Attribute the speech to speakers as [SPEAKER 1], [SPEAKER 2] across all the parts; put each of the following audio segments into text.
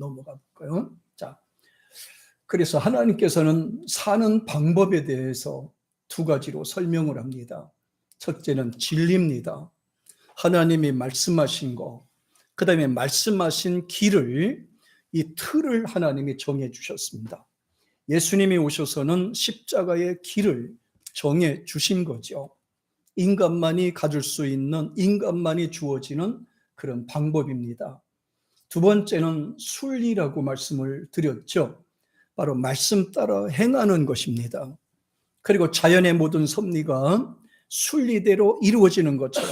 [SPEAKER 1] 넘어가 볼까요? 자, 그래서 하나님께서는 사는 방법에 대해서 두 가지로 설명을 합니다. 첫째는 진리입니다. 하나님이 말씀하신 거, 그 다음에 말씀하신 길을, 이 틀을 하나님이 정해 주셨습니다. 예수님이 오셔서는 십자가의 길을 정해 주신 거죠. 인간만이 가질 수 있는, 인간만이 주어지는 그런 방법입니다. 두 번째는 순리라고 말씀을 드렸죠. 바로 말씀 따라 행하는 것입니다. 그리고 자연의 모든 섭리가 순리대로 이루어지는 것처럼,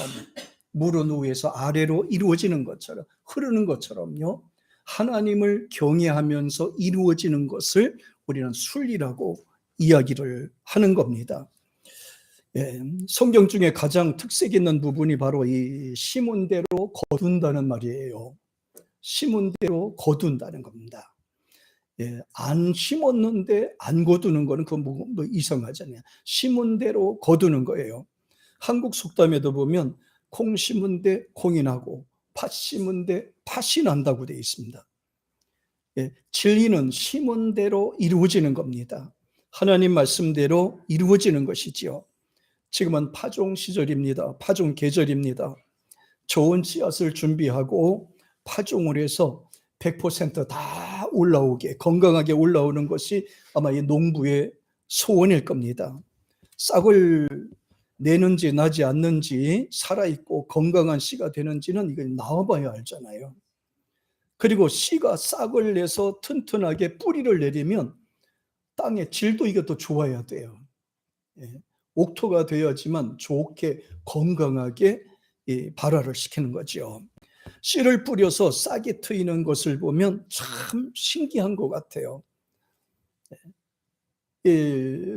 [SPEAKER 1] 물은 위에서 아래로 이루어지는 것처럼, 흐르는 것처럼요, 하나님을 경외하면서 이루어지는 것을 우리는 순리라고 이야기를 하는 겁니다. 성경 중에 가장 특색 있는 부분이 바로 이 심은 대로 거둔다는 말이에요. 심은 대로 거둔다는 겁니다. 안 심었는데 안 거두는 거는 그건 뭐 이상하잖아요. 심은 대로 거두는 거예요. 한국 속담에도 보면 콩 심은 데 콩이 나고 팥 심은 데 팥이 난다고 되어 있습니다. 진리는 심은 대로 이루어지는 겁니다. 하나님 말씀대로 이루어지는 것이지요. 지금은 파종 시절입니다. 파종 계절입니다. 좋은 씨앗을 준비하고 파종을 해서 100%다 올라오게, 건강하게 올라오는 것이 아마 이 농부의 소원일 겁니다. 싹을 내는지 나지 않는지, 살아있고 건강한 씨가 되는지는 이걸 나와봐야 알잖아요. 그리고 씨가 싹을 내서 튼튼하게 뿌리를 내리면 땅의 질도 이것도 좋아야 돼요. 옥토가 되어야지만 좋게 건강하게 발화를 시키는 거죠. 씨를 뿌려서 싹이 트이는 것을 보면 참 신기한 것 같아요.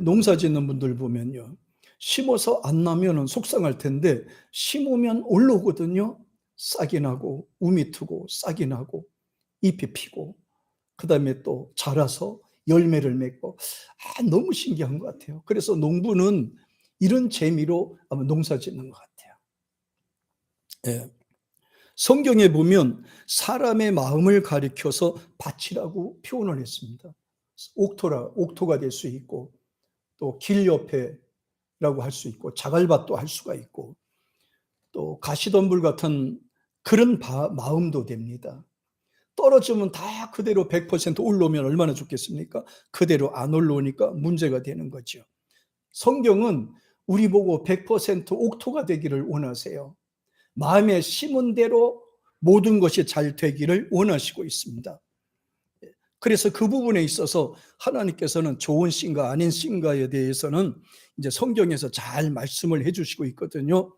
[SPEAKER 1] 농사 짓는 분들 보면요, 심어서 안 나면 속상할 텐데 심으면 올라오거든요. 싹이 나고 우미 트고 싹이 나고 잎이 피고 그 다음에 또 자라서 열매를 맺고, 너무 신기한 것 같아요. 그래서 농부는 이런 재미로 아마 농사 짓는 것 같아요. 성경에 보면 사람의 마음을 가리켜서 밭이라고 표현을 했습니다. 옥토가 될 수 있고, 또 길 옆에라고 할 수 있고, 자갈밭도 할 수가 있고, 또 가시덤불 같은 그런 마음도 됩니다. 떨어지면 다 그대로 100% 올라오면 얼마나 좋겠습니까? 그대로 안 올라오니까 문제가 되는 거죠. 성경은 우리 보고 100% 옥토가 되기를 원하세요. 마음에 심은 대로 모든 것이 잘 되기를 원하시고 있습니다. 그래서 그 부분에 있어서 하나님께서는 좋은 씨인가 아닌 씨인가에 대해서는 이제 성경에서 잘 말씀을 해주시고 있거든요.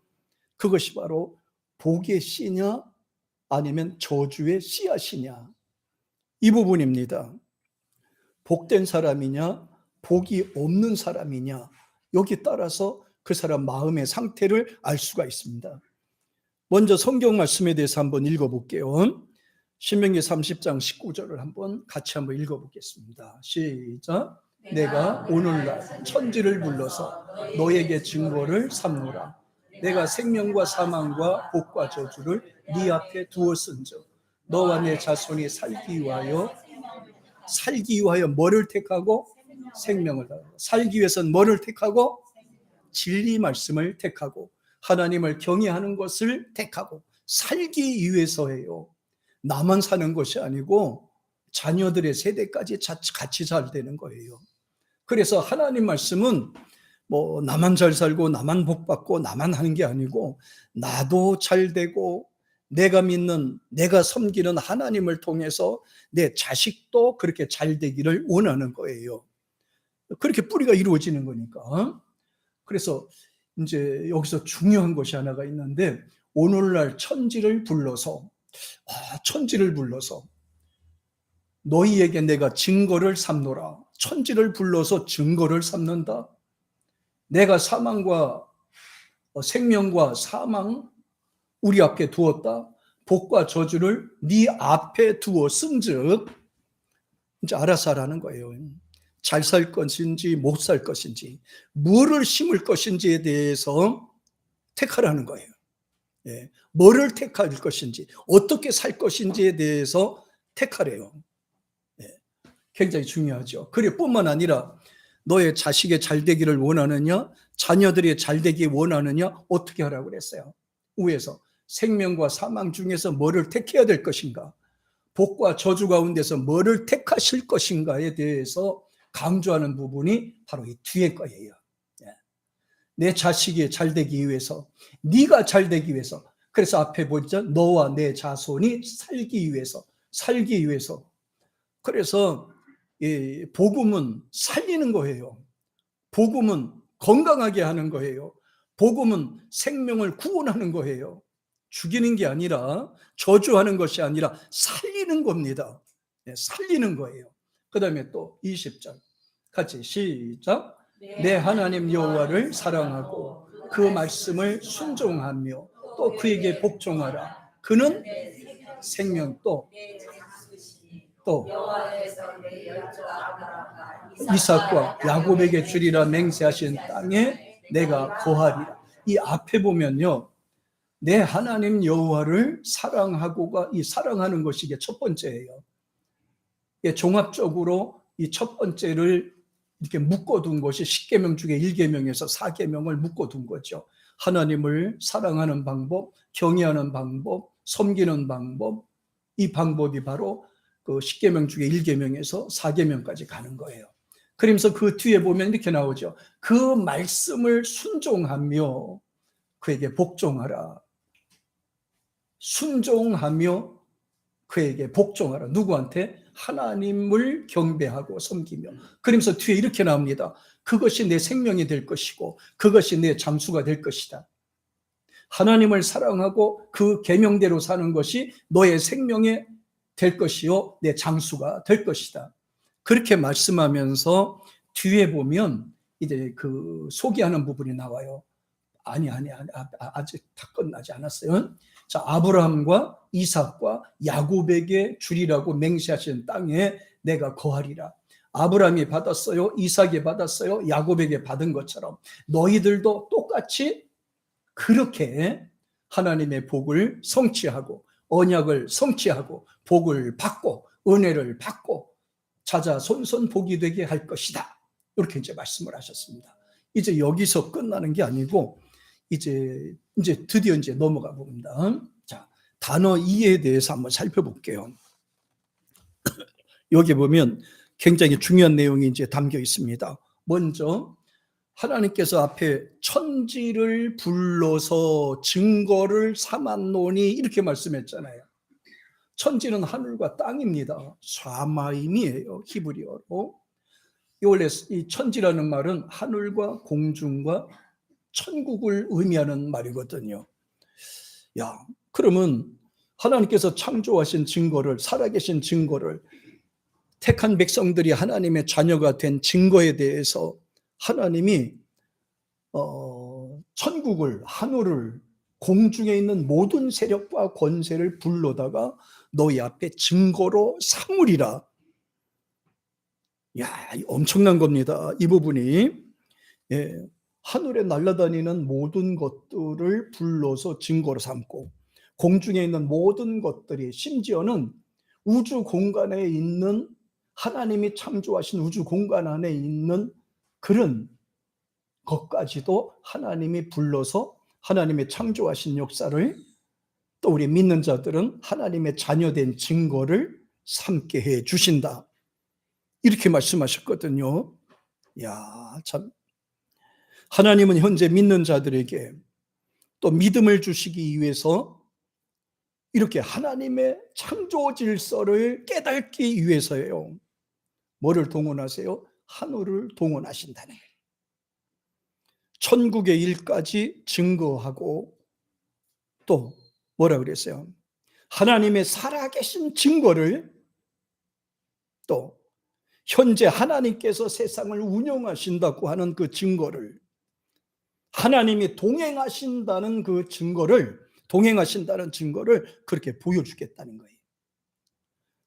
[SPEAKER 1] 그것이 바로 복의 씨냐 아니면 저주의 씨앗이냐, 이 부분입니다. 복된 사람이냐 복이 없는 사람이냐, 여기 따라서 그 사람 마음의 상태를 알 수가 있습니다. 먼저 성경 말씀에 대해서 한번 읽어볼게요. 신명기 30장 19절을 같이 한번 읽어보겠습니다. 시작. 내가 오늘날 천지를 불러서 너에게 증거를 삼노라. 내가 생명과 사망과 복과 저주를 네 앞에 두었은즉 너와 내 자손이 살기 위하여 뭐를 택하고? 생명을. 살기 위해서는 뭐를 택하고? 진리 말씀을 택하고 하나님을 경외하는 것을 택하고 살기 위해서예요. 나만 사는 것이 아니고 자녀들의 세대까지 같이 잘 되는 거예요. 그래서 하나님 말씀은 뭐 나만 잘 살고 나만 복 받고 나만 하는 게 아니고, 나도 잘 되고 내가 믿는, 내가 섬기는 하나님을 통해서 내 자식도 그렇게 잘 되기를 원하는 거예요. 그렇게 뿌리가 이루어지는 거니까. 그래서 이제 여기서 중요한 것이 하나가 있는데, 오늘날 천지를 불러서 너희에게 내가 증거를 삼노라. 천지를 불러서 증거를 삼는다. 내가 사망과 생명과 사망 우리 앞에 두었다. 복과 저주를 네 앞에 두었음즉, 이제 알아서 하라는 거예요. 잘 살 것인지 못 살 것인지, 뭐를 심을 것인지에 대해서 택하라는 거예요. 뭐를 택할 것인지, 어떻게 살 것인지에 대해서 택하래요. 예, 굉장히 중요하죠. 그래 뿐만 아니라 너의 자식의 잘되기를 원하느냐, 자녀들이 잘되기 원하느냐, 어떻게 하라고 그랬어요? 위에서 생명과 사망 중에서 뭐를 택해야 될 것인가, 복과 저주 가운데서 뭐를 택하실 것인가에 대해서 강조하는 부분이 바로 이 뒤에 거예요. 내 자식이 잘되기 위해서, 네가 잘되기 위해서. 그래서 앞에 보죠. 너와 내 자손이 살기 위해서. 그래서 이 복음은 살리는 거예요. 복음은 건강하게 하는 거예요. 복음은 생명을 구원하는 거예요. 죽이는 게 아니라, 저주하는 것이 아니라 살리는 겁니다. 살리는 거예요. 그 다음에 또 20절 같이 시작. 내 하나님 여호와를 사랑하고 그 말씀을 순종하며 또 그에게 복종하라. 그는 생명, 또 이삭과 야곱에게 주리라 맹세하신 땅에 내가 거하리라. 이 앞에 보면요, 내 하나님 여호와를 사랑하고가, 이 사랑하는 것이 이게 첫 번째예요. 종합적으로 이 첫 번째를 이렇게 묶어둔 것이 10계명 중에 1계명에서 4계명을 묶어둔 거죠. 하나님을 사랑하는 방법, 경외하는 방법, 섬기는 방법, 이 방법이 바로 그 10계명 중에 1계명에서 4계명까지 가는 거예요. 그러면서 그 뒤에 보면 이렇게 나오죠. 그 말씀을 순종하며 그에게 복종하라. 순종하며 그에게 복종하라. 누구한테? 하나님을 경배하고 섬기며. 그러면서 뒤에 이렇게 나옵니다. 그것이 내 생명이 될 것이고 그것이 내 장수가 될 것이다. 하나님을 사랑하고 그 계명대로 사는 것이 너의 생명이 될 것이요 내 장수가 될 것이다. 그렇게 말씀하면서 뒤에 보면 이제 그 소개하는 부분이 나와요. 아직 다 끝나지 않았어요. 자, 아브라함과 이삭과 야곱에게 주리라고 맹세하신 땅에 내가 거하리라. 아브라함이 받았어요. 이삭이 받았어요. 야곱에게 받은 것처럼 너희들도 똑같이 그렇게 하나님의 복을 성취하고 언약을 성취하고 복을 받고 은혜를 받고 자자손손 복이 되게 할 것이다. 이렇게 이제 말씀을 하셨습니다. 이제 여기서 끝나는 게 아니고 이제 드디어 이제 넘어가 봅니다. 자, 단어 2에 대해서 한번 살펴볼게요. 여기 보면 굉장히 중요한 내용이 이제 담겨 있습니다. 먼저 하나님께서 앞에 천지를 불러서 증거를 삼았노니 이렇게 말씀했잖아요. 천지는 하늘과 땅입니다. 샤마임이에요. 히브리어로. 원래 이 천지라는 말은 하늘과 공중과 천국을 의미하는 말이거든요. 야, 그러면 하나님께서 창조하신 증거를, 살아계신 증거를, 택한 백성들이 하나님의 자녀가 된 증거에 대해서 하나님이 천국을, 하늘을, 공중에 있는 모든 세력과 권세를 불러다가 너희 앞에 증거로 삼으리라. 야, 엄청난 겁니다. 이 부분이. 예, 하늘에 날아다니는 모든 것들을 불러서 증거로 삼고 공중에 있는 모든 것들이, 심지어는 우주 공간에 있는, 하나님이 창조하신 우주 공간 안에 있는 그런 것까지도 하나님이 불러서 하나님의 창조하신 역사를, 또 우리 믿는 자들은 하나님의 자녀된 증거를 삼게 해 주신다. 이렇게 말씀하셨거든요. 야, 참. 하나님은 현재 믿는 자들에게 또 믿음을 주시기 위해서 이렇게 하나님의 창조 질서를 깨닫기 위해서예요. 뭐를 동원하세요? 하늘을 동원하신다는 거예요. 천국의 일까지 증거하고, 또 뭐라 그랬어요? 하나님의 살아계신 증거를, 또 현재 하나님께서 세상을 운영하신다고 하는 그 증거를, 하나님이 동행하신다는 그 증거를, 그렇게 보여주겠다는 거예요.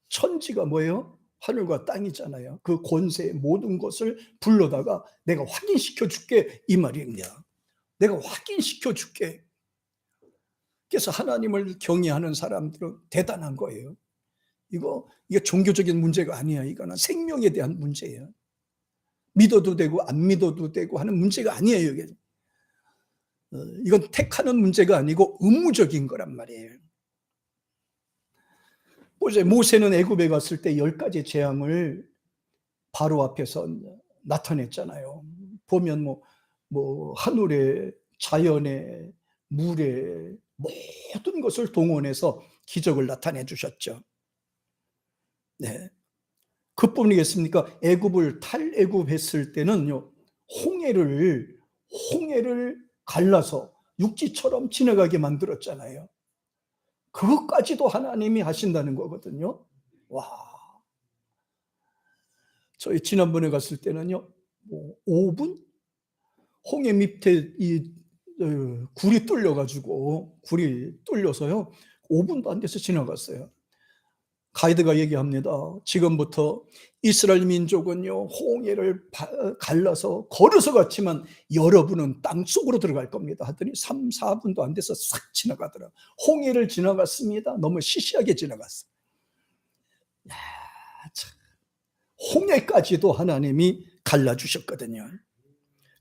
[SPEAKER 1] 천지가 뭐예요? 하늘과 땅이잖아요. 그 권세의 모든 것을 불러다가 내가 확인시켜 줄게, 이 말입니다. 내가 확인시켜 줄게. 그래서 하나님을 경외하는 사람들은 대단한 거예요. 이게 종교적인 문제가 아니야. 이거는 생명에 대한 문제예요. 믿어도 되고 안 믿어도 되고 하는 문제가 아니에요. 이게. 이건 택하는 문제가 아니고 의무적인 거란 말이에요. 보세요. 모세는 애굽에 갔을 때 10가지 재앙을 바로 앞에서 나타냈잖아요. 보면 하늘에, 자연에, 물에 모든 것을 동원해서 기적을 나타내 주셨죠. 네. 그뿐이겠습니까? 애굽을 탈애굽했을 때는요, 홍해를 갈라서 육지처럼 지나가게 만들었잖아요. 그것까지도 하나님이 하신다는 거거든요. 와. 저희 지난번에 갔을 때는요, 5분? 홍해 밑에 굴이 뚫려서요, 5분도 안 돼서 지나갔어요. 가이드가 얘기합니다. 지금부터 이스라엘 민족은요, 홍해를 갈라서 걸어서 갔지만 여러분은 땅속으로 들어갈 겁니다 하더니 3, 4분도 안 돼서 싹 지나가더라. 홍해를 지나갔습니다. 너무 시시하게 지나갔어요. 홍해까지도 하나님이 갈라주셨거든요.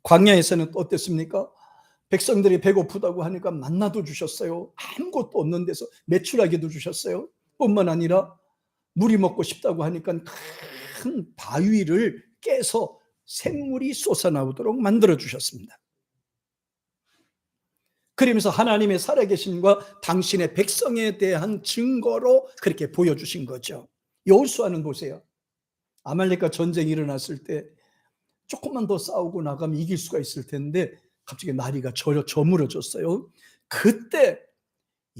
[SPEAKER 1] 광야에서는 어땠습니까? 백성들이 배고프다고 하니까 만나도 주셨어요. 아무것도 없는 데서 메추라기도 주셨어요. 뿐만 아니라 물이 먹고 싶다고 하니까 큰 바위를 깨서 샘물이 솟아나오도록 만들어 주셨습니다. 그러면서 하나님의 살아계심과 당신의 백성에 대한 증거로 그렇게 보여주신 거죠. 여호수아는 보세요. 아말렉과 전쟁이 일어났을 때 조금만 더 싸우고 나가면 이길 수가 있을 텐데 갑자기 나리가 저물어졌어요. 그때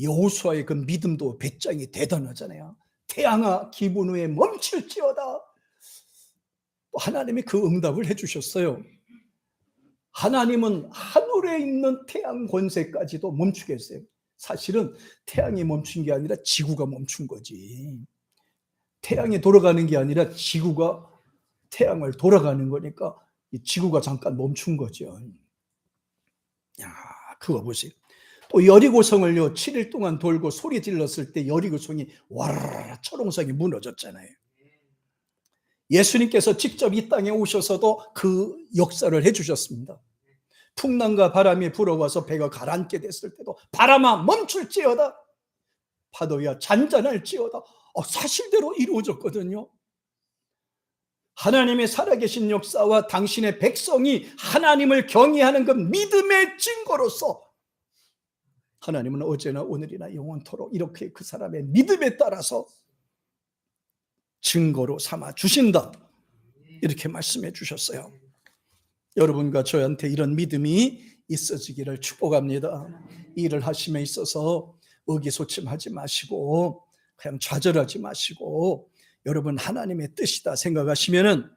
[SPEAKER 1] 여호수아의 그 믿음도 배짱이 대단하잖아요. 태양아 기분 후에 멈출지어다. 하나님이 그 응답을 해주셨어요. 하나님은 하늘에 있는 태양 권세까지도 멈추게 했어요. 사실은 태양이 멈춘 게 아니라 지구가 멈춘 거지. 태양이 돌아가는 게 아니라 지구가 태양을 돌아가는 거니까 이 지구가 잠깐 멈춘 거죠. 야, 그거 보세요. 또 여리고성을요 7일 동안 돌고 소리 질렀을 때 여리고성이 와라라 철옹성이 무너졌잖아요. 예수님께서 직접 이 땅에 오셔서도 그 역사를 해주셨습니다. 풍랑과 바람이 불어와서 배가 가라앉게 됐을 때도 바람아 멈출지어다, 파도야 잔잔할지어다. 사실대로 이루어졌거든요. 하나님의 살아계신 역사와 당신의 백성이 하나님을 경외하는 그 믿음의 증거로서 하나님은 어제나 오늘이나 영원토록 이렇게 그 사람의 믿음에 따라서 증거로 삼아 주신다, 이렇게 말씀해 주셨어요. 여러분과 저한테 이런 믿음이 있어지기를 축복합니다. 일을 하심에 있어서 의기소침하지 마시고 그냥 좌절하지 마시고 여러분 하나님의 뜻이다 생각하시면은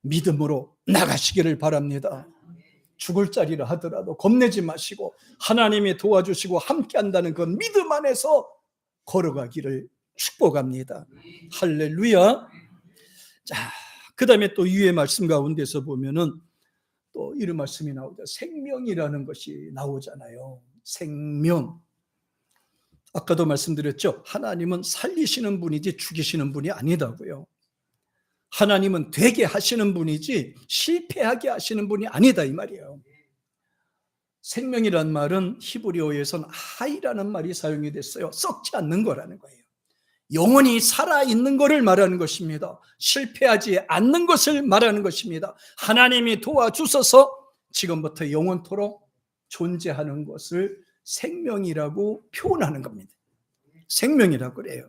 [SPEAKER 1] 믿음으로 나가시기를 바랍니다. 죽을 자리라 하더라도 겁내지 마시고 하나님이 도와주시고 함께 한다는 그 믿음 안에서 걸어가기를 축복합니다. 할렐루야. 자, 그 다음에 또 위의 말씀 가운데서 보면은 또 이런 말씀이 나오죠. 생명이라는 것이 나오잖아요. 생명. 아까도 말씀드렸죠. 하나님은 살리시는 분이지 죽이시는 분이 아니다고요. 하나님은 되게 하시는 분이지 실패하게 하시는 분이 아니다 이 말이에요. 생명이란 말은 히브리어에서는 하이라는 말이 사용이 됐어요. 썩지 않는 거라는 거예요. 영원히 살아있는 것을 말하는 것입니다. 실패하지 않는 것을 말하는 것입니다. 하나님이 도와주셔서 지금부터 영원토록 존재하는 것을 생명이라고 표현하는 겁니다. 생명이라고 그래요.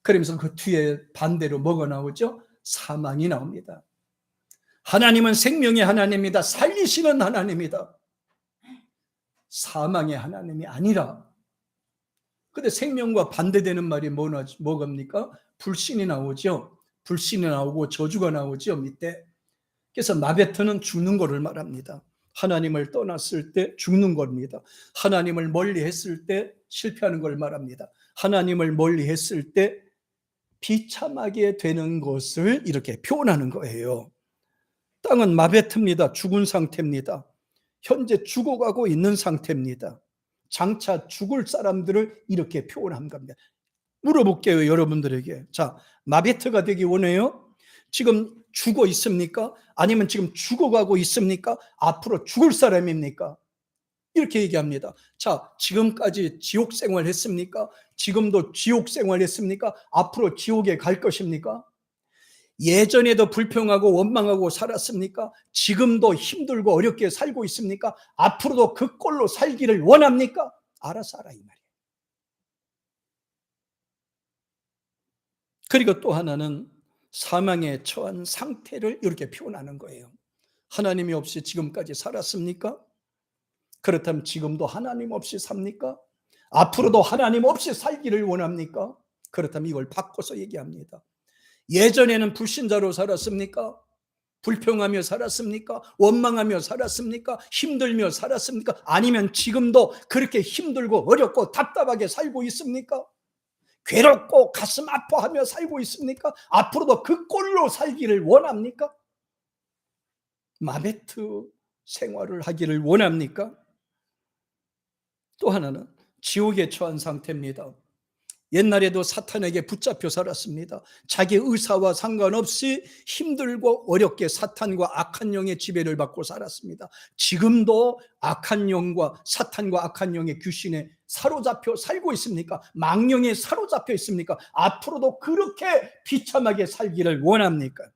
[SPEAKER 1] 그러면서 그 뒤에 반대로 뭐가 나오죠? 사망이 나옵니다. 하나님은 생명의 하나님이다. 살리시는 하나님이다. 사망의 하나님이 아니라. 근데 생명과 반대되는 말이 뭐겁니까? 불신이 나오죠. 불신이 나오고 저주가 나오죠, 밑에. 그래서 마베트는 죽는 것을 말합니다. 하나님을 떠났을 때 죽는 겁니다. 하나님을 멀리 했을 때 실패하는 걸 말합니다. 하나님을 멀리 했을 때 비참하게 되는 것을 이렇게 표현하는 거예요. 땅은 마베트입니다. 죽은 상태입니다. 현재 죽어가고 있는 상태입니다. 장차 죽을 사람들을 이렇게 표현한 겁니다. 물어볼게요, 여러분들에게. 자, 마베트가 되기 원해요? 지금 죽어 있습니까? 아니면 지금 죽어가고 있습니까? 앞으로 죽을 사람입니까? 이렇게 얘기합니다. 자, 지금까지 지옥 생활 했습니까? 지금도 지옥 생활 했습니까? 앞으로 지옥에 갈 것입니까? 예전에도 불평하고 원망하고 살았습니까? 지금도 힘들고 어렵게 살고 있습니까? 앞으로도 그 꼴로 살기를 원합니까? 알아서 하라, 이 말이에요. 그리고 또 하나는 사망에 처한 상태를 이렇게 표현하는 거예요. 하나님이 없이 지금까지 살았습니까? 그렇다면 지금도 하나님 없이 삽니까? 앞으로도 하나님 없이 살기를 원합니까? 그렇다면 이걸 바꿔서 얘기합니다. 예전에는 불신자로 살았습니까? 불평하며 살았습니까? 원망하며 살았습니까? 힘들며 살았습니까? 아니면 지금도 그렇게 힘들고 어렵고 답답하게 살고 있습니까? 괴롭고 가슴 아파하며 살고 있습니까? 앞으로도 그 꼴로 살기를 원합니까? 마베트 생활을 하기를 원합니까? 또 하나는 지옥에 처한 상태입니다. 옛날에도 사탄에게 붙잡혀 살았습니다. 자기 의사와 상관없이 힘들고 어렵게 사탄과 악한 영의 지배를 받고 살았습니다. 지금도 악한 영과 사탄과 악한 영의 귀신에 사로잡혀 살고 있습니까? 망령에 사로잡혀 있습니까? 앞으로도 그렇게 비참하게 살기를 원합니까?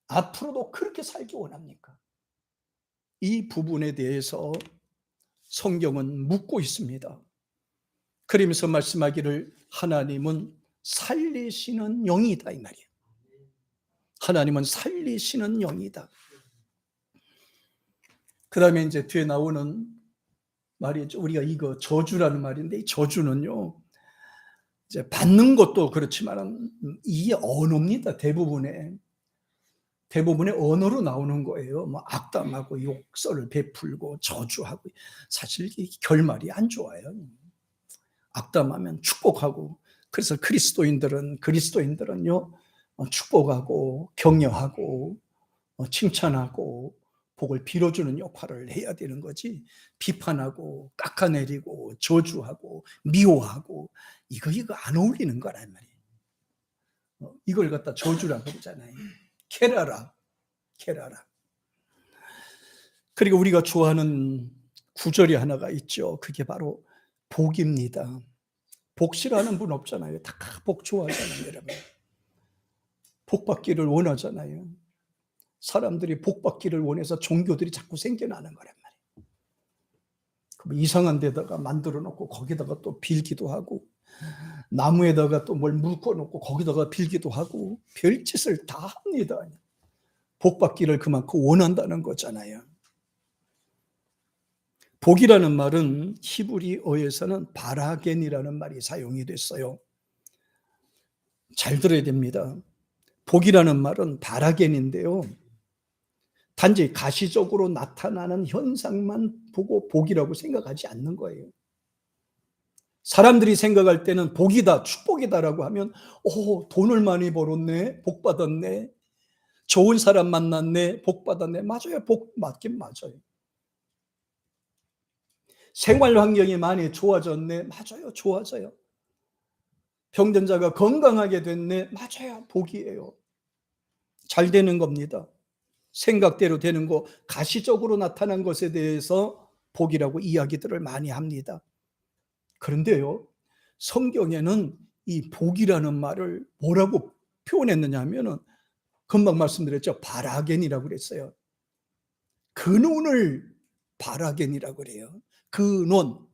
[SPEAKER 1] 앞으로도 그렇게 살기 원합니까? 이 부분에 대해서 성경은 묻고 있습니다. 그러면서 말씀하기를 하나님은 살리시는 영이다, 이 말이에요. 하나님은 살리시는 영이다. 그 다음에 이제 뒤에 나오는 말이죠. 우리가 이거 저주라는 말인데, 이 저주는요, 이제 받는 것도 그렇지만 이게 언어입니다. 대부분의 언어로 나오는 거예요. 뭐 악담하고 욕설을 베풀고 저주하고, 사실 이 결말이 안 좋아요. 악담하면 축복하고, 그래서 그리스도인들은요, 축복하고 격려하고 칭찬하고 복을 빌어주는 역할을 해야 되는 거지, 비판하고 깎아내리고 저주하고 미워하고 이거 안 어울리는 거란 말이에요. 이걸 갖다 저주라고 그러잖아요. 케라라. 그리고 우리가 좋아하는 구절이 하나가 있죠. 그게 바로 복입니다. 복 싫어하는 분 없잖아요. 다 복 좋아하잖아요, 여러분. 복 받기를 원하잖아요. 사람들이 복 받기를 원해서 종교들이 자꾸 생겨나는 거란 말이에요. 이상한 데다가 만들어 놓고 거기다가 또 빌기도 하고, 나무에다가 또 뭘 묶어 놓고 거기다가 빌기도 하고, 별짓을 다 합니다. 복 받기를 그만큼 원한다는 거잖아요. 복이라는 말은 히브리어에서는 바라겐이라는 말이 사용이 됐어요. 잘 들어야 됩니다. 복이라는 말은 바라겐인데요, 단지 가시적으로 나타나는 현상만 보고 복이라고 생각하지 않는 거예요. 사람들이 생각할 때는 복이다, 축복이다라고 하면, 돈을 많이 벌었네, 복 받았네, 좋은 사람 만났네, 복 받았네. 맞아요. 복 맞긴 맞아요. 생활 환경이 많이 좋아졌네. 맞아요. 좋아져요. 병든자가 건강하게 됐네. 맞아요. 복이에요. 잘 되는 겁니다. 생각대로 되는 거, 가시적으로 나타난 것에 대해서 복이라고 이야기들을 많이 합니다. 그런데요, 성경에는 이 복이라는 말을 뭐라고 표현했느냐 하면은, 금방 말씀드렸죠. 바라겐이라고 그랬어요. 근원을 바라겐이라고 그래요. 근원.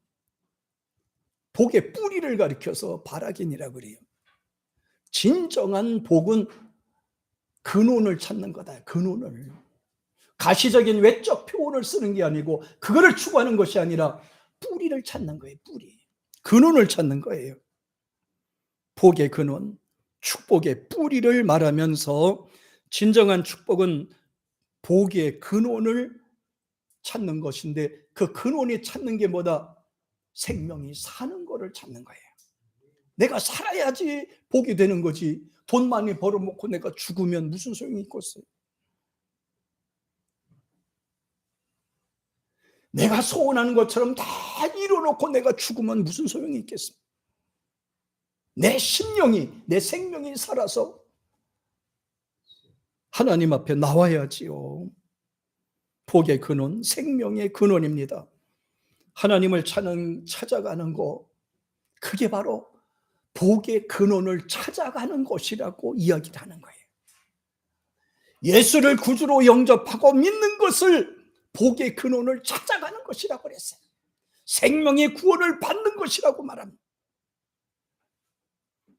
[SPEAKER 1] 복의 뿌리를 가리켜서 바라겐이라고 그래요. 진정한 복은 근원을 찾는 거다. 근원을. 가시적인 외적 표현을 쓰는 게 아니고, 그거를 추구하는 것이 아니라 뿌리를 찾는 거예요. 뿌리. 근원을 찾는 거예요. 복의 근원, 축복의 뿌리를 말하면서, 진정한 축복은 복의 근원을 찾는 것인데, 그 근원이 찾는 게 뭐다? 생명이 사는 거를 찾는 거예요. 내가 살아야지 복이 되는 거지, 돈 많이 벌어먹고 내가 죽으면 무슨 소용이 있겠어요? 내가 소원하는 것처럼 다 이뤄놓고 내가 죽으면 무슨 소용이 있겠습니까? 내 심령이, 내 생명이 살아서 하나님 앞에 나와야지요. 복의 근원, 생명의 근원입니다. 하나님을 찾아가는 거, 그게 바로 복의 근원을 찾아가는 것이라고 이야기를 하는 거예요. 예수를 구주로 영접하고 믿는 것을 복의 근원을 찾아가는 것이라고 그랬어요. 생명의 구원을 받는 것이라고 말합니다.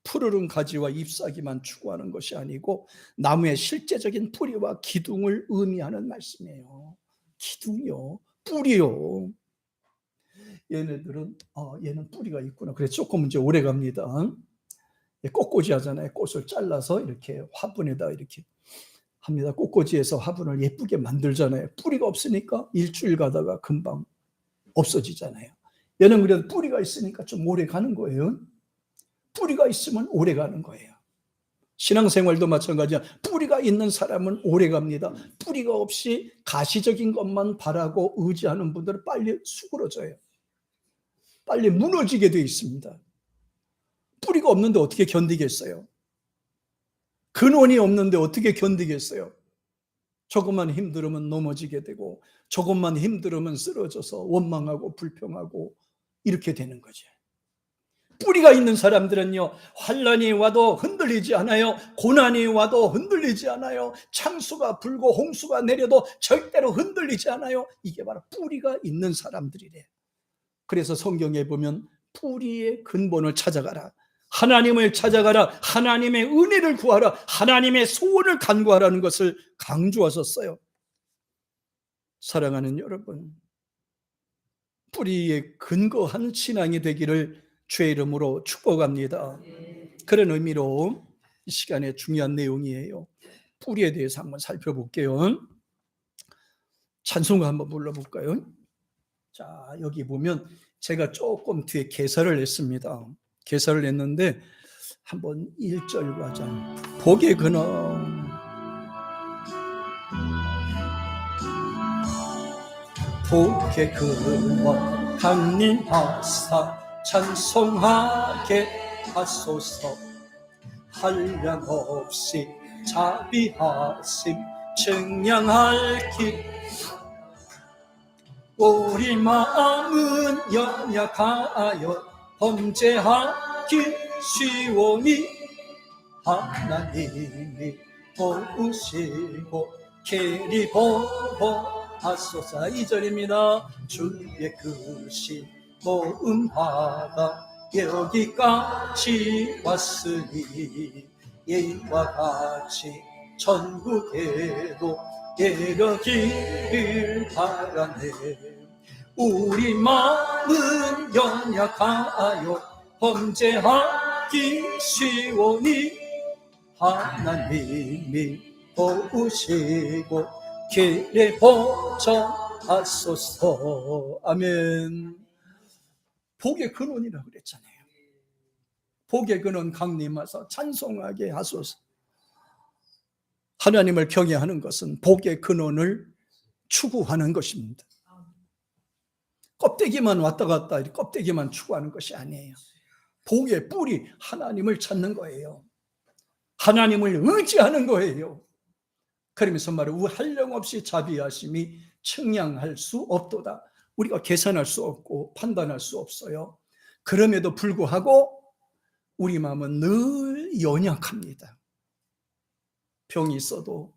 [SPEAKER 1] 푸르른 가지와 잎사귀만 추구하는 것이 아니고 나무의 실제적인 뿌리와 기둥을 의미하는 말씀이에요. 기둥이요, 뿌리요. 얘네들은 얘는 뿌리가 있구나. 그래서 조금 이제 오래 갑니다. 꽃꽂이 하잖아요. 꽃을 잘라서 이렇게 화분에다 이렇게 합니다. 꽃꽂이에서 화분을 예쁘게 만들잖아요. 뿌리가 없으니까 일주일 가다가 금방 없어지잖아요. 얘는 그래도 뿌리가 있으니까 좀 오래 가는 거예요. 뿌리가 있으면 오래 가는 거예요. 신앙생활도 마찬가지야. 뿌리가 있는 사람은 오래 갑니다. 뿌리가 없이 가시적인 것만 바라고 의지하는 분들은 빨리 수그러져요. 빨리 무너지게 돼 있습니다. 뿌리가 없는데 어떻게 견디겠어요? 근원이 없는데 어떻게 견디겠어요? 조금만 힘들으면 넘어지게 되고 조금만 힘들으면 쓰러져서 원망하고 불평하고 이렇게 되는 거죠. 뿌리가 있는 사람들은요, 환난이 와도 흔들리지 않아요. 고난이 와도 흔들리지 않아요. 창수가 불고 홍수가 내려도 절대로 흔들리지 않아요. 이게 바로 뿌리가 있는 사람들이래. 그래서 성경에 보면 뿌리의 근본을 찾아가라, 하나님을 찾아가라, 하나님의 은혜를 구하라, 하나님의 소원을 간구하라는 것을 강조하셨어요. 사랑하는 여러분, 뿌리에 근거한 신앙이 되기를 주의 이름으로 축복합니다. 그런 의미로 이 시간에 중요한 내용이에요. 뿌리에 대해서 한번 살펴볼게요. 찬송가 한번 불러볼까요? 자, 여기 보면 제가 조금 뒤에 개사를 했습니다. 개사를 했는데 한번 1절 가자. 복의 근원, 복의 근원 강림하사 찬송하게 하소서. 한량없이 자비하심 증량할 길, 우리 마음은 연약하여 범죄하기 쉬우니 하나님이 도우시고 길이 보호하소서. 2절입니다. 주의 크신 모음하다 여기까지 왔으니 이와 같이 천국에도 이르기를 바라네. 우리 마음은 연약하여 범죄하기 쉬우니 하나님이 도우시고 길에 보전하소서. 아멘. 복의 근원이라고 그랬잖아요. 복의 근원 강림하사 찬송하게 하소서. 하나님을 경외하는 것은 복의 근원을 추구하는 것입니다. 껍데기만 왔다 갔다 껍데기만 추구하는 것이 아니에요. 복의 뿌리, 하나님을 찾는 거예요. 하나님을 의지하는 거예요. 그러면서 말해요. 한량없이 자비하심이 측량할 수 없도다. 우리가 계산할 수 없고 판단할 수 없어요. 그럼에도 불구하고 우리 마음은 늘 연약합니다. 병이 있어도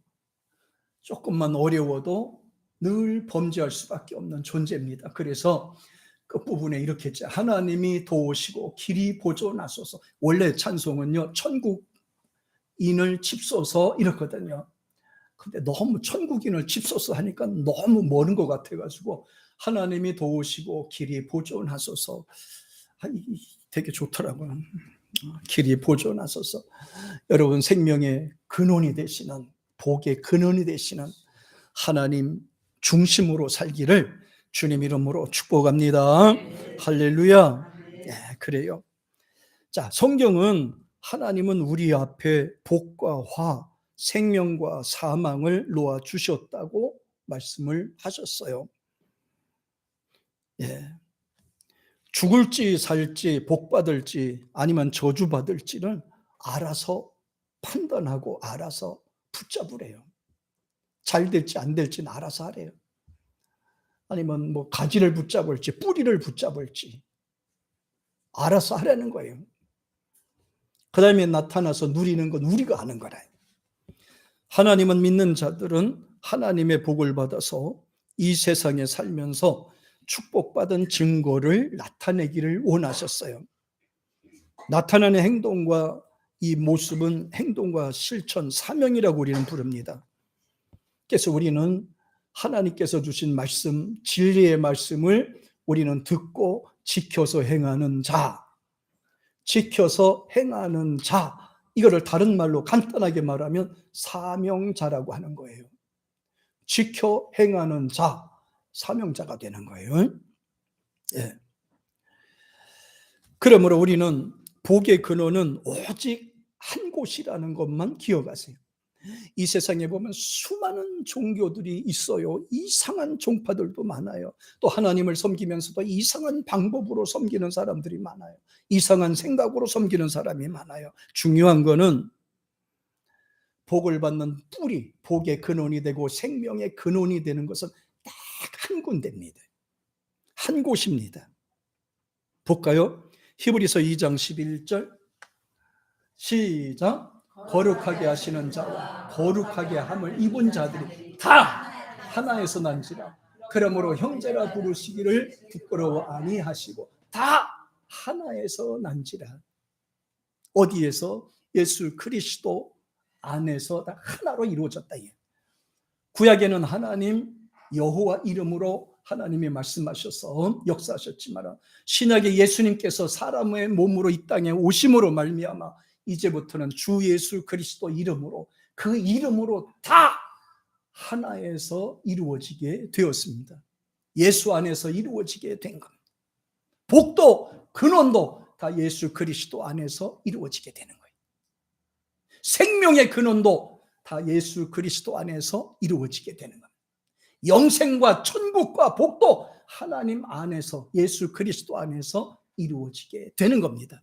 [SPEAKER 1] 조금만 어려워도 늘 범죄할 수밖에 없는 존재입니다. 그래서 끝부분에 이렇게 했죠. 하나님이 도우시고 길이 보존하소서. 원래 찬송은요, 천국인을 칩소서 이렇거든요. 근데 너무 천국인을 칩소서 하니까 너무 먼 것 같아가지고 하나님이 도우시고 길이 보존하소서. 되게 좋더라고요. 길이 보존하소서. 여러분, 생명의 근원이 되시는, 복의 근원이 되시는 하나님 중심으로 살기를 주님 이름으로 축복합니다. 할렐루야. 네, 그래요. 자, 성경은 하나님은 우리 앞에 복과 화, 생명과 사망을 놓아 주셨다고 말씀을 하셨어요. 예. 죽을지 살지 복 받을지 아니면 저주 받을지는 알아서 판단하고 알아서 붙잡으래요. 잘 될지 안 될지는 알아서 하래요. 아니면 뭐 가지를 붙잡을지 뿌리를 붙잡을지 알아서 하라는 거예요. 그 다음에 나타나서 누리는 건 우리가 아는 거라. 하나님은 믿는 자들은 하나님의 복을 받아서 이 세상에 살면서 축복받은 증거를 나타내기를 원하셨어요. 나타나는 행동과 이 모습은 행동과 실천, 사명이라고 우리는 부릅니다. 그래서 우리는 하나님께서 주신 말씀, 진리의 말씀을 우리는 듣고 지켜서 행하는 자, 지켜서 행하는 자, 이거를 다른 말로 간단하게 말하면 사명자라고 하는 거예요. 지켜 행하는 자, 사명자가 되는 거예요. 예. 그러므로 우리는 복의 근원은 오직 한 곳이라는 것만 기억하세요. 이 세상에 보면 수많은 종교들이 있어요. 이상한 종파들도 많아요. 또 하나님을 섬기면서도 이상한 방법으로 섬기는 사람들이 많아요. 이상한 생각으로 섬기는 사람이 많아요. 중요한 거는 복을 받는 뿌리, 복의 근원이 되고 생명의 근원이 되는 것은 딱 한 군데입니다. 한 곳입니다. 볼까요? 히브리서 2장 11절 시작. 거룩하게 하시는 자와 거룩하게 함을 입은 자들이 다 하나에서 난지라. 그러므로 형제라 부르시기를 부끄러워 아니하시고 다 하나에서 난지라. 어디에서? 예수 그리스도 안에서 다 하나로 이루어졌다. 구약에는 하나님 여호와 이름으로 하나님이 말씀하셔서 역사하셨지만 신약에 예수님께서 사람의 몸으로 이 땅에 오심으로 말미암아 이제부터는 주 예수 그리스도 이름으로, 그 이름으로 다 하나에서 이루어지게 되었습니다. 예수 안에서 이루어지게 된 겁니다. 복도 근원도 다 예수 그리스도 안에서 이루어지게 되는 거예요. 생명의 근원도 다 예수 그리스도 안에서 이루어지게 되는 겁니다. 영생과 천국과 복도 하나님 안에서, 예수 그리스도 안에서 이루어지게 되는 겁니다.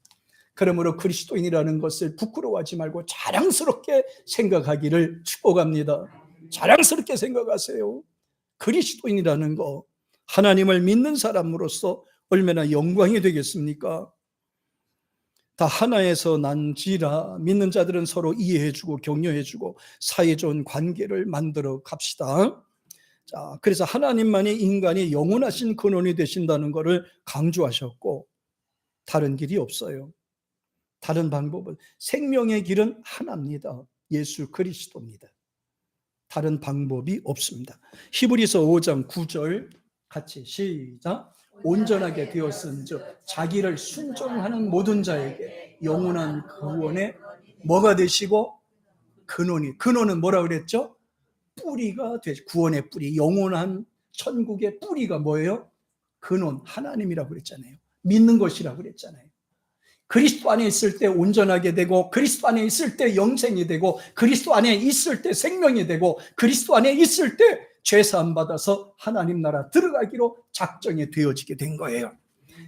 [SPEAKER 1] 그러므로 그리스도인이라는 것을 부끄러워하지 말고 자랑스럽게 생각하기를 축복합니다. 자랑스럽게 생각하세요. 그리스도인이라는 거, 하나님을 믿는 사람으로서 얼마나 영광이 되겠습니까? 다 하나에서 난지라. 믿는 자들은 서로 이해해주고 격려해주고 사이 좋은 관계를 만들어 갑시다. 자, 그래서 하나님만이 인간이 영원하신 근원이 되신다는 것을 강조하셨고, 다른 길이 없어요. 다른 방법은, 생명의 길은 하나입니다. 예수 그리스도입니다. 다른 방법이 없습니다. 히브리서 5장 9절 같이 시작. 온전하게 되었은즉 자기를 순종하는 모든 자에게 영원한 구원의 뭐가 되시고? 근원은 뭐라고 그랬죠? 뿌리가 되시, 구원의 뿌리, 영원한 천국의 뿌리가 뭐예요? 근원, 하나님이라고 그랬잖아요. 믿는 것이라고 그랬잖아요. 그리스도 안에 있을 때 온전하게 되고, 그리스도 안에 있을 때 영생이 되고, 그리스도 안에 있을 때 생명이 되고, 그리스도 안에 있을 때 죄사함 받아서 하나님 나라 들어가기로 작정이 되어지게 된 거예요.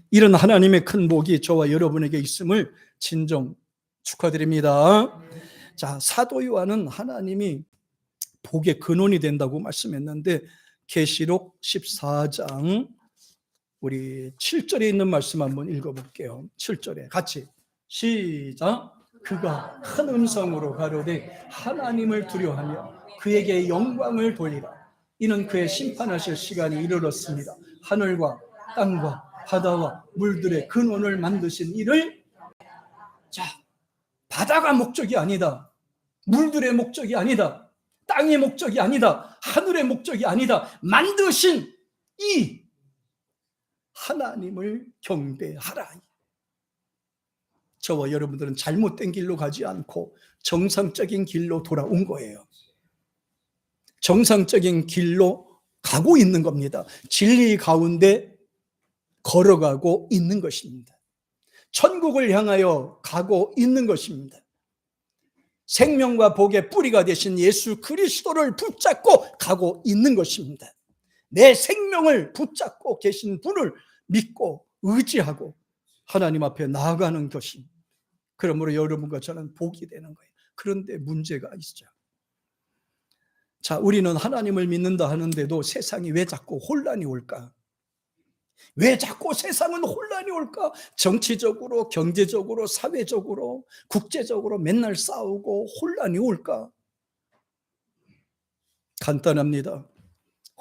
[SPEAKER 1] 이런 하나님의 큰 복이 저와 여러분에게 있음을 진정 축하드립니다. 자, 사도 요한은 하나님이 복의 근원이 된다고 말씀했는데, 계시록 14장 우리 7절에 있는 말씀 한번 읽어볼게요. 7절에 같이 시작. 그가 큰 음성으로 가로되 하나님을 두려워하며 그에게 영광을 돌리라. 이는 그의 심판하실 시간이 이르렀습니다. 하늘과 땅과 바다와 물들의 근원을 만드신 이를, 자, 바다가 목적이 아니다. 물들의 목적이 아니다. 땅의 목적이 아니다. 하늘의 목적이 아니다. 만드신 이 하나님을 경배하라. 저와 여러분들은 잘못된 길로 가지 않고 정상적인 길로 돌아온 거예요. 정상적인 길로 가고 있는 겁니다. 진리 가운데 걸어가고 있는 것입니다. 천국을 향하여 가고 있는 것입니다. 생명과 복의 뿌리가 되신 예수 그리스도를 붙잡고 가고 있는 것입니다. 내 생명을 붙잡고 계신 분을 믿고 의지하고 하나님 앞에 나아가는 것이, 그러므로 여러분과 저는 복이 되는 거예요. 그런데 문제가 있죠. 자, 우리는 하나님을 믿는다 하는데도 세상이 왜 자꾸 혼란이 올까? 왜 자꾸 세상은 혼란이 올까? 정치적으로, 경제적으로, 사회적으로, 국제적으로 맨날 싸우고 혼란이 올까? 간단합니다.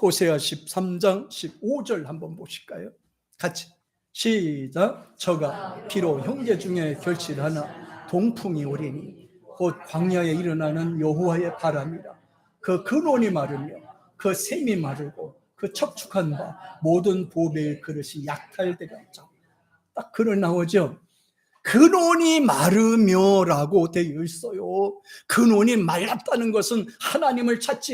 [SPEAKER 1] 호세아 13장 15절 한번 보실까요? 같이 시작. 저가 피로 형제 중에 결실하나 동풍이 오리니 곧 광야에 일어나는 여호와의 바람이라. 그 근원이 마르며 그 샘이 마르고 그 척축한 바 모든 보배의 그릇이 약탈되었죠. 딱 그런 나오죠. 근원이 마르며라고 되어 있어요. 근원이 말랐다는 것은 하나님을 찾지